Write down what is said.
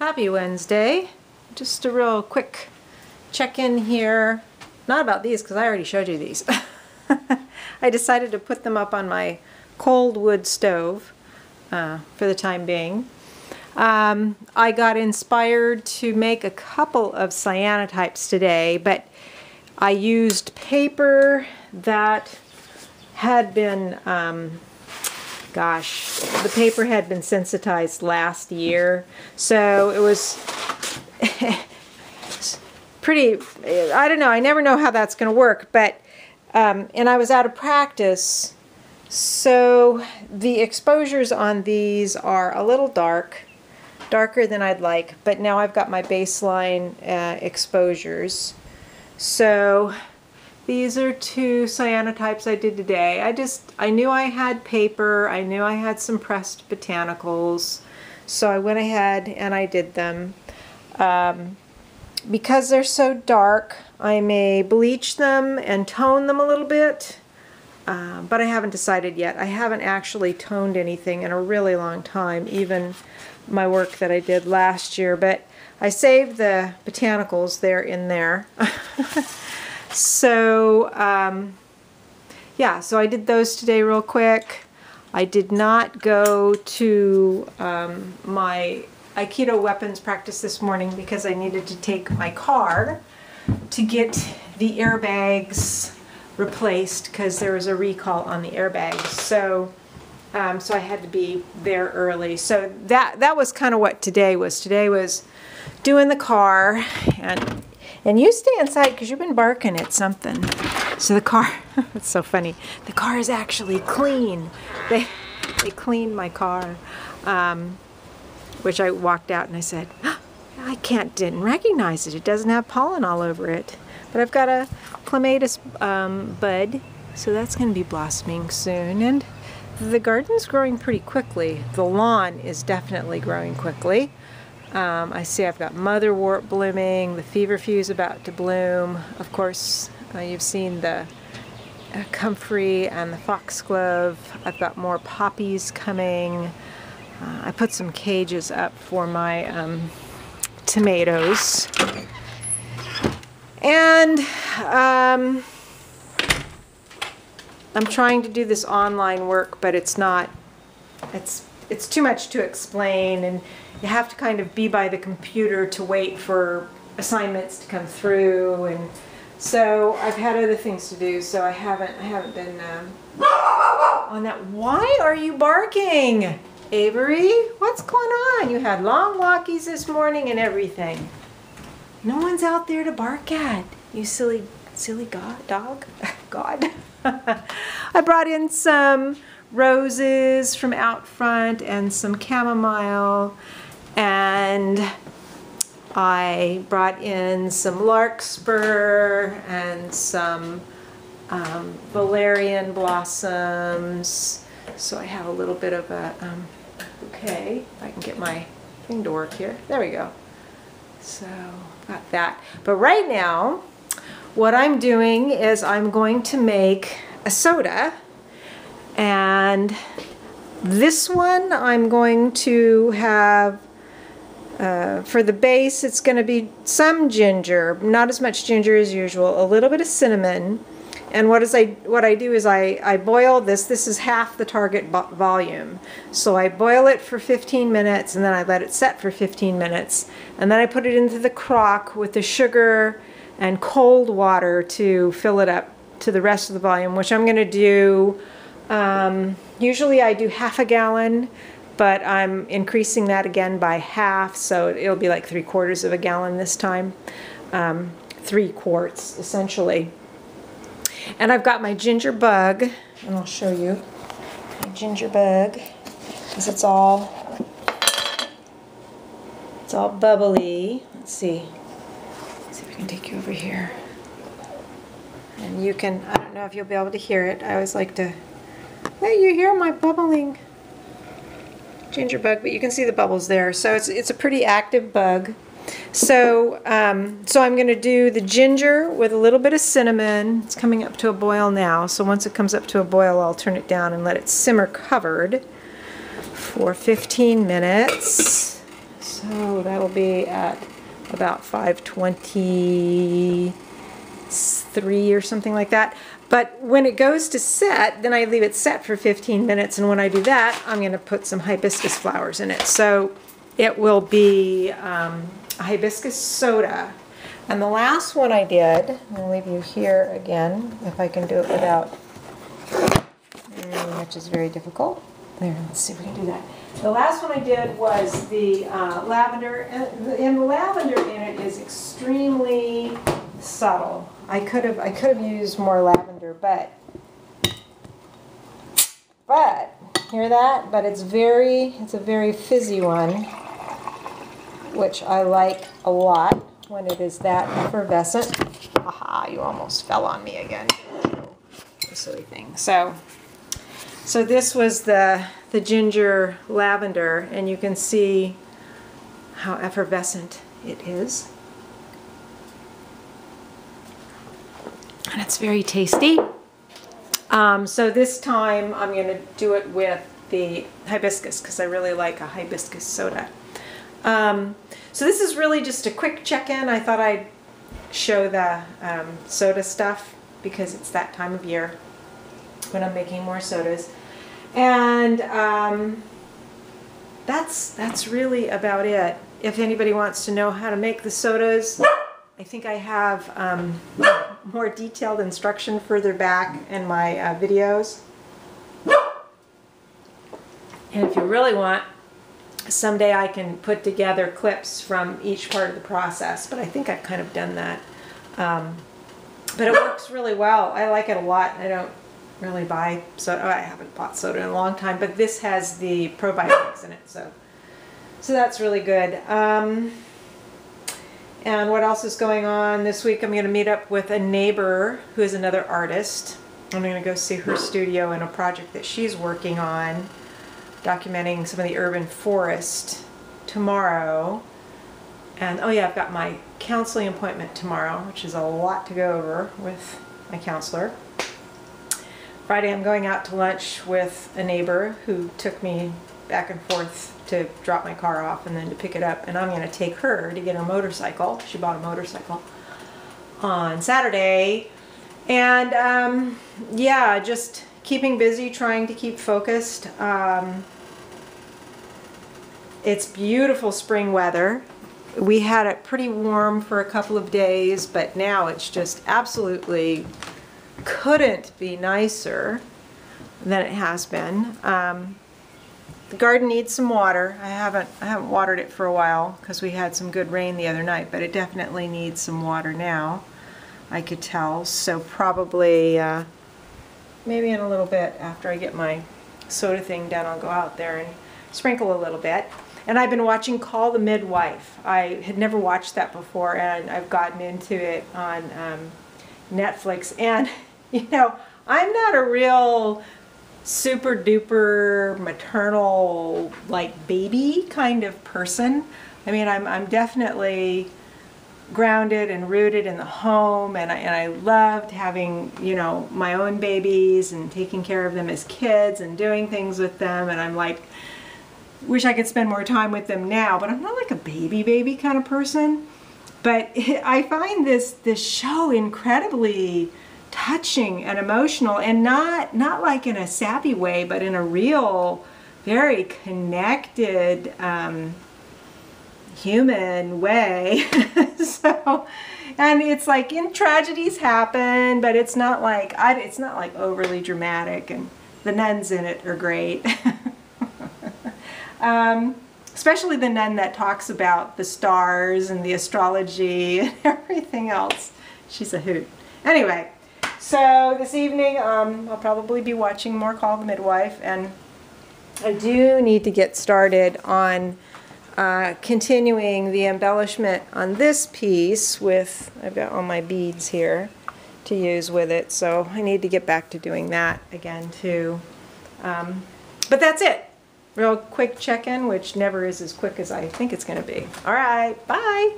Happy Wednesday. Just a real quick check-in here. Not about these because I already showed you these. I decided to put them up on my cold wood stove for the time being. I got inspired to make a couple of cyanotypes today, but I used paper that had been, the paper had been sensitized last year, so it was pretty, I don't know, I never know how that's going to work, but, and I was out of practice, so the exposures on these are a little darker than I'd like, but now I've got my baseline exposures. So these are two cyanotypes I did today. I knew I had paper, I knew I had some pressed botanicals, so I went ahead and I did them. Because they're so dark, I may bleach them and tone them a little bit, but I haven't decided yet. I haven't actually toned anything in a really long time, even my work that I did last year, but I saved the botanicals. They're in there. So yeah, so I did those today real quick. I did not go to my Aikido weapons practice this morning because I needed to take my car to get the airbags replaced because there was a recall on the airbags. So so I had to be there early. So that was kind of what today was. Today was doing the car, and you stay inside because you've been barking at something. So the car, it's so funny. The car is actually clean. They cleaned my car, which I walked out and I said, oh, I didn't recognize it. It doesn't have pollen all over it. But I've got a clematis bud, so that's going to be blossoming soon. And the garden's growing pretty quickly. The lawn is definitely growing quickly. I see I've got motherwort blooming, the feverfew's about to bloom. Of course, you've seen the comfrey and the foxglove. I've got more poppies coming. I put some cages up for my tomatoes. And I'm trying to do this online work, but it's too much to explain, and you have to kind of be by the computer to wait for assignments to come through, and so I've had other things to do, so I haven't been on that. Why are you barking, Avery? What's going on? You had long walkies this morning and everything. No one's out there to bark at, you silly dog. God. I brought in some roses from out front and some chamomile, and I brought in some larkspur and some valerian blossoms, so I have a little bit of a bouquet. If I can get my thing to work here. There we go. So got that. But right now what I'm doing is I'm going to make a soda, and this one I'm going to have, for the base, it's going to be some ginger, not as much ginger as usual, a little bit of cinnamon, and what I do is I boil this. This is half the target volume, so I boil it for 15 minutes and then I let it set for 15 minutes, and then I put it into the crock with the sugar and cold water to fill it up to the rest of the volume, which I'm going to do, usually I do half a gallon, but I'm increasing that again by half, so it'll be like 3/4 of a gallon this time, 3 quarts essentially. And I've got my ginger bug, and I'll show you my ginger bug, because it's all bubbly. Let's see if I can take you over here. And you can, I don't know if you'll be able to hear it. I always like to let you hear my bubbling ginger bug, but you can see the bubbles there. So it's a pretty active bug. So so I'm going to do the ginger with a little bit of cinnamon. It's coming up to a boil now. So once it comes up to a boil, I'll turn it down and let it simmer covered for 15 minutes. So that'll be at about 5:23 or something like that. But when it goes to set, then I leave it set for 15 minutes, and when I do that, I'm going to put some hibiscus flowers in it. So it will be a hibiscus soda. And the last one I did, I'll leave you here again, if I can do it without, which is very difficult. There, let's see if we can do that. The last one I did was the lavender, and the lavender in it is extremely subtle. I could have used more lavender, but hear that? But it's a very fizzy one, which I like a lot when it is that effervescent. Aha, you almost fell on me again. Silly thing. So this was the ginger lavender, and you can see how effervescent it is. And it's very tasty. So this time I'm going to do it with the hibiscus because I really like a hibiscus soda. So this is really just a quick check-in. I thought I'd show the soda stuff because it's that time of year when I'm making more sodas. And that's really about it. If anybody wants to know how to make the sodas, I think I have more detailed instruction further back in my videos. And if you really want, someday I can put together clips from each part of the process, but I think I've kind of done that. But it works really well. I like it a lot. I don't really buy soda. Oh, I haven't bought soda in a long time, but this has the probiotics in it, so that's really good. And what else is going on this week? I'm going to meet up with a neighbor who is another artist. I'm going to go see her studio in a project that she's working on, documenting some of the urban forest tomorrow. And oh yeah, I've got my counseling appointment tomorrow, which is a lot to go over with my counselor. Friday I'm going out to lunch with a neighbor who took me back and forth to drop my car off and then to pick it up, and I'm going to take her to get her motorcycle. She bought a motorcycle on Saturday. And yeah, just keeping busy, trying to keep focused. It's beautiful spring weather. We had it pretty warm for a couple of days, but now it's just absolutely couldn't be nicer than it has been. The garden needs some water. I haven't watered it for a while because we had some good rain the other night, but it definitely needs some water now, I could tell. So probably maybe in a little bit after I get my soda thing done, I'll go out there and sprinkle a little bit. And I've been watching Call the Midwife. I had never watched that before, and I've gotten into it on Netflix. And you know, I'm not a real super duper maternal, like, baby kind of person. I mean, I'm definitely grounded and rooted in the home, and I loved having, you know, my own babies and taking care of them as kids and doing things with them, and I'm like, wish I could spend more time with them now, but I'm not like a baby kind of person. But I find this show incredibly touching and emotional, and not like in a sappy way, but in a real, very connected human way. So, and it's like, tragedies happen, but it's not like overly dramatic, and the nuns in it are great. Especially the nun that talks about the stars and the astrology and everything else. She's a hoot. Anyway, so this evening I'll probably be watching more Call the Midwife, and I do need to get started on continuing the embellishment on this piece with, I've got all my beads here to use with it, so I need to get back to doing that again too. But that's it. Real quick check-in, which never is as quick as I think it's going to be. All right, bye.